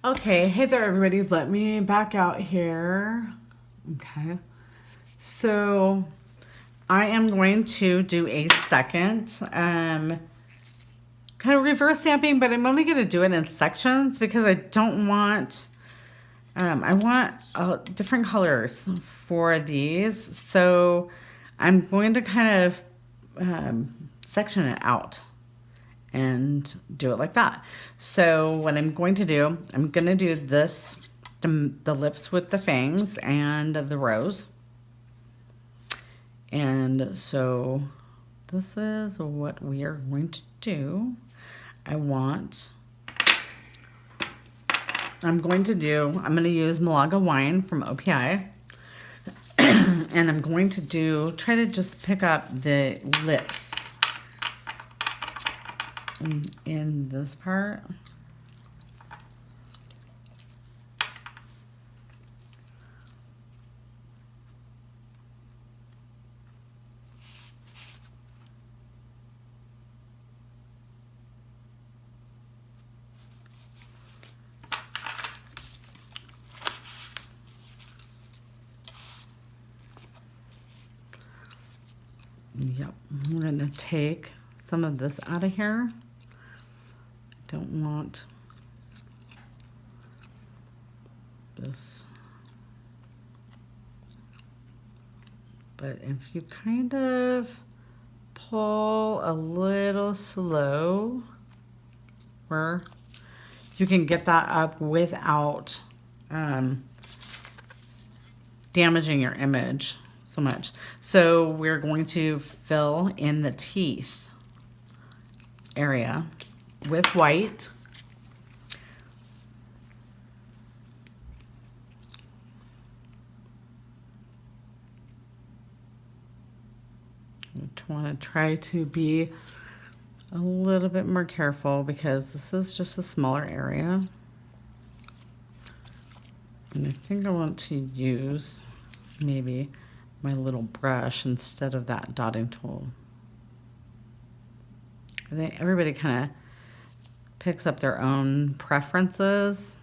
Okay, hey there everybody, let me back out here. Okay, so I am going to do a second kind of reverse stamping, but I'm only going to do it in sections because I don't want, I want different colors for these. So I'm going to kind of section it out and do it like that. So what I'm going to do, I'm going to do this, the lips with the fangs and the rose. And so this is what we are going to do. I'm going to use Malaga wine from OPI. And I'm going to try to just pick up the lips in this part. Yep, I'm going to take some of this out of here. I don't want this. But if you kind of pull a little slow, where you can get that up without damaging your image so much. So we're going to fill in the teeth area with white. I want to try to be a little bit more careful because this is just a smaller area. And I think I want to use maybe my little brush instead of that dotting tool. I think everybody kind of picks up their own preferences,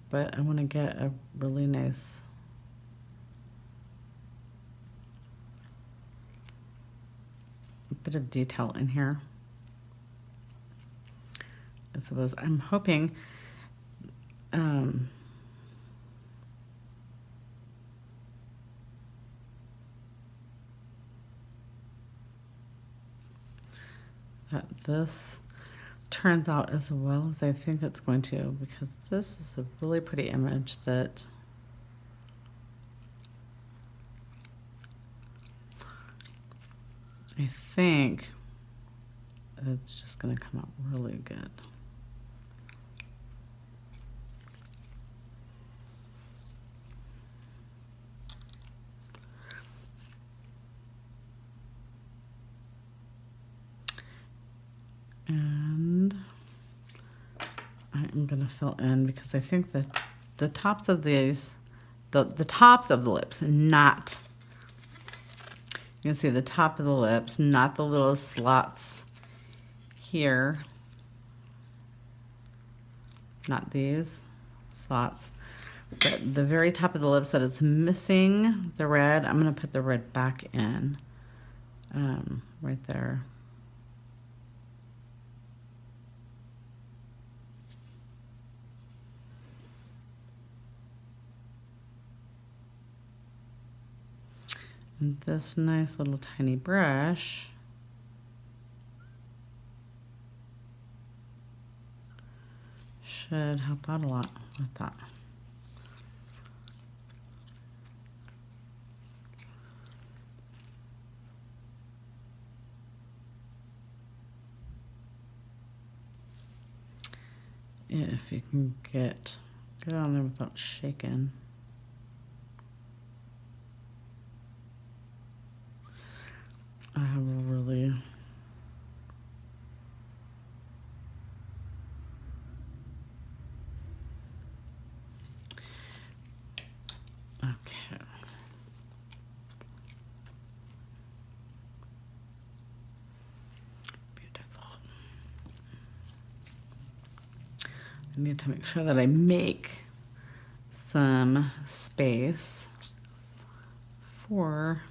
but I want to get a really nice bit of detail in here. I suppose I'm hoping that this turns out as well as I think it's going to, because this is a really pretty image that I think it's just going to come out really good. And I'm going to fill in because I think that the tops of these, the tops of the lips, not, you can see the top of the lips, not the little slots here, not these slots, but the very top of the lips that it's missing the red. I'm going to put the red back in right there. And this nice little tiny brush should help out a lot with that. If you can get on there without shaking. I have a really okay. Beautiful. I need to make sure that I make some space for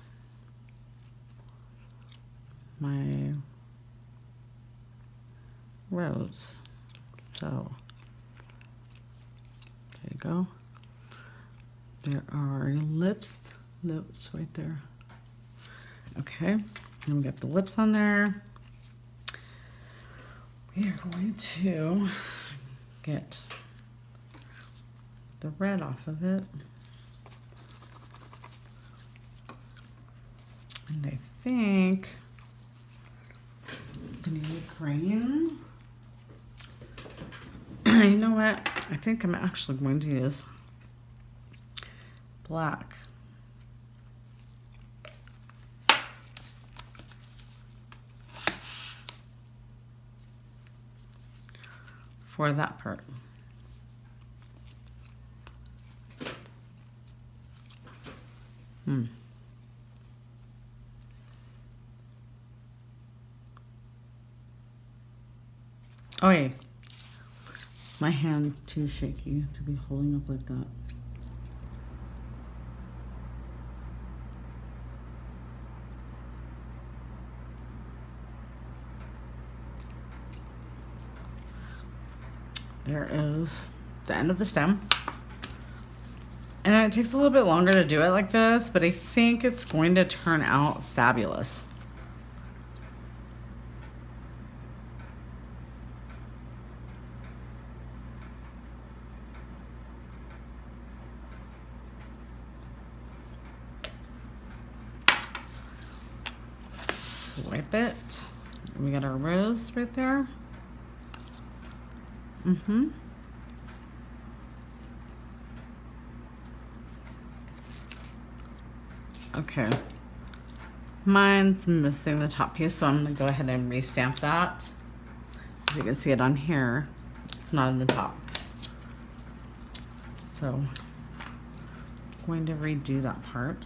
my rose. So there you go. There are lips right there. Okay, and we got the lips on there. We are going to get the red off of it. And I think I'm gonna use green. You know what? I think I'm actually going to use black. For that part. Oh yeah. My hand's too shaky to be holding up like that. There is the end of the stem. And it takes a little bit longer to do it like this, but I think it's going to turn out fabulous. Swipe it. We got our rose right there. Okay. Mine's missing the top piece, so I'm gonna go ahead and restamp that. As you can see it on here, it's not in the top. So I'm going to redo that part.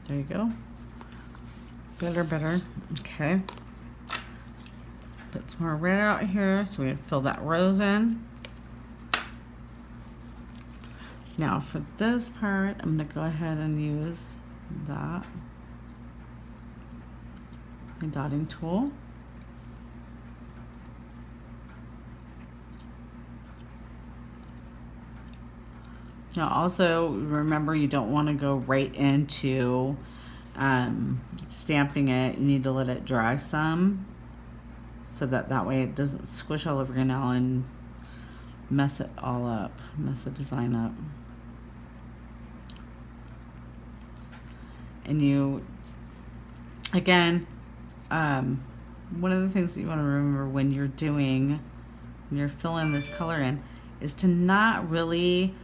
There you go. Better. Okay. Put some more red out here so we can fill that rose in. Now for this part, I'm gonna go ahead and use that. My dotting tool. Now also remember, you don't want to go right into stamping it. You need to let it dry some so that way it doesn't squish all over your nail and mess it all up, mess the design up. And you, again, one of the things that you want to remember when you're filling this color in is to not really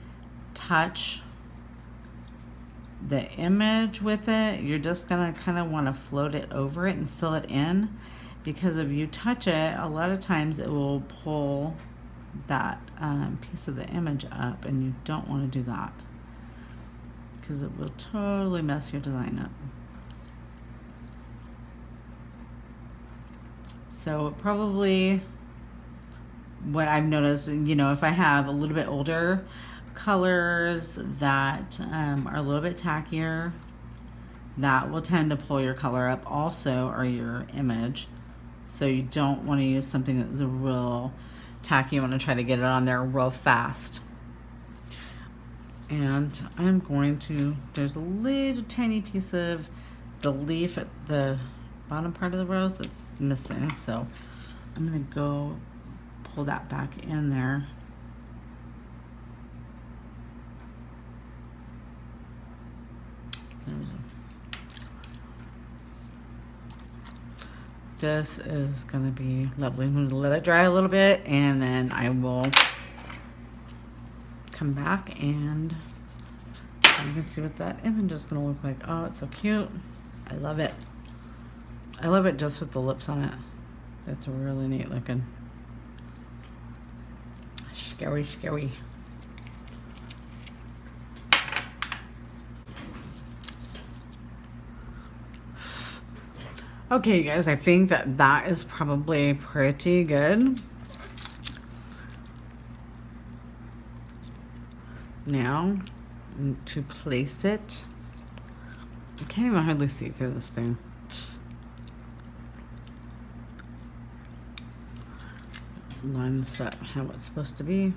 touch the image with it. You're just gonna kind of want to float it over it and fill it in, because if you touch it, a lot of times it will pull that piece of the image up, and you don't want to do that because it will totally mess your design up. So probably what I've noticed, if I have a little bit older colors that are a little bit tackier, that will tend to pull your color up also, or your image. So you don't want to use something that's a real tacky. You want to try to get it on there real fast. And I'm going to, there's a little tiny piece of the leaf at the bottom part of the rose that's missing, so I'm going to go pull that back in there. This is going to be lovely. I'm going to let it dry a little bit, and then I will come back and you can see what that image is going to look like. Oh, it's so cute. I love it. I love it just with the lips on it. It's really neat looking. Scary. Okay, you guys, I think that that is probably pretty good. Now, to place it, I can't even hardly see through this thing. Line this up how it's supposed to be.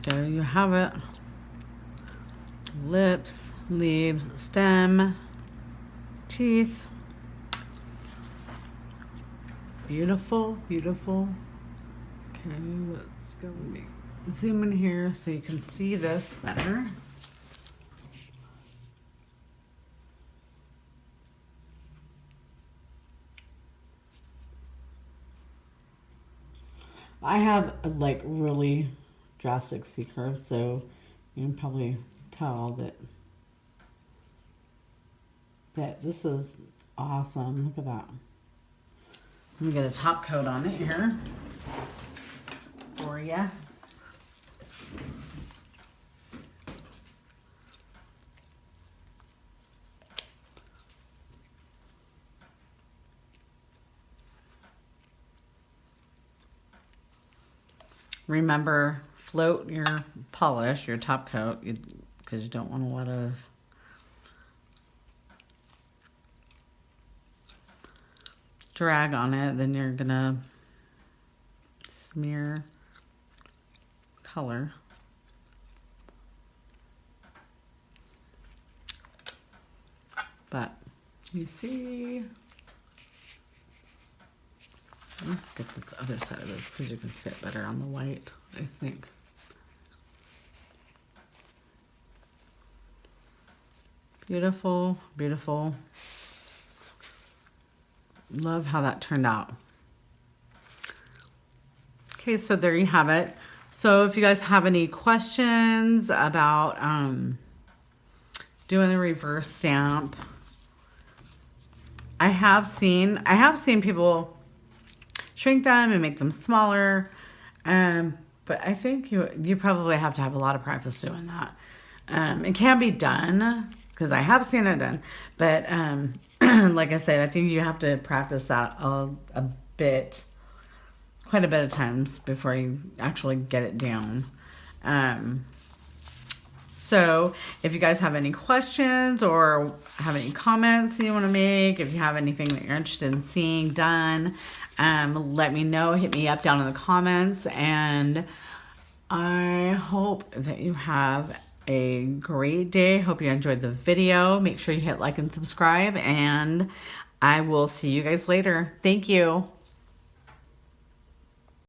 There you have it. Lips, leaves, stem, teeth. Beautiful, beautiful. Okay, let's go zoom in here so you can see this better. I have a like really drastic C curve, so you can probably tell that this is awesome. Look at that. Let me get a top coat on it here for you. Remember, float your polish, your top coat, because you don't want a lot of drag on it. Then you're gonna smear color. But you see, let's get this other side of this because you can see it better on the white, I think. Beautiful, beautiful. Love how that turned out. Okay, so there you have it. So if you guys have any questions about doing the reverse stamp, I have seen people shrink them and make them smaller, but I think you probably have to have a lot of practice doing that. It can be done because I have seen it done, but like I said, I think you have to practice that quite a bit of times before you actually get it down. So if you guys have any questions or have any comments you want to make, if you have anything that you're interested in seeing done, let me know. Hit me up down in the comments, and I hope that you have a great day. Hope you enjoyed the video. Make sure you hit like and subscribe, and I will see you guys later. Thank you.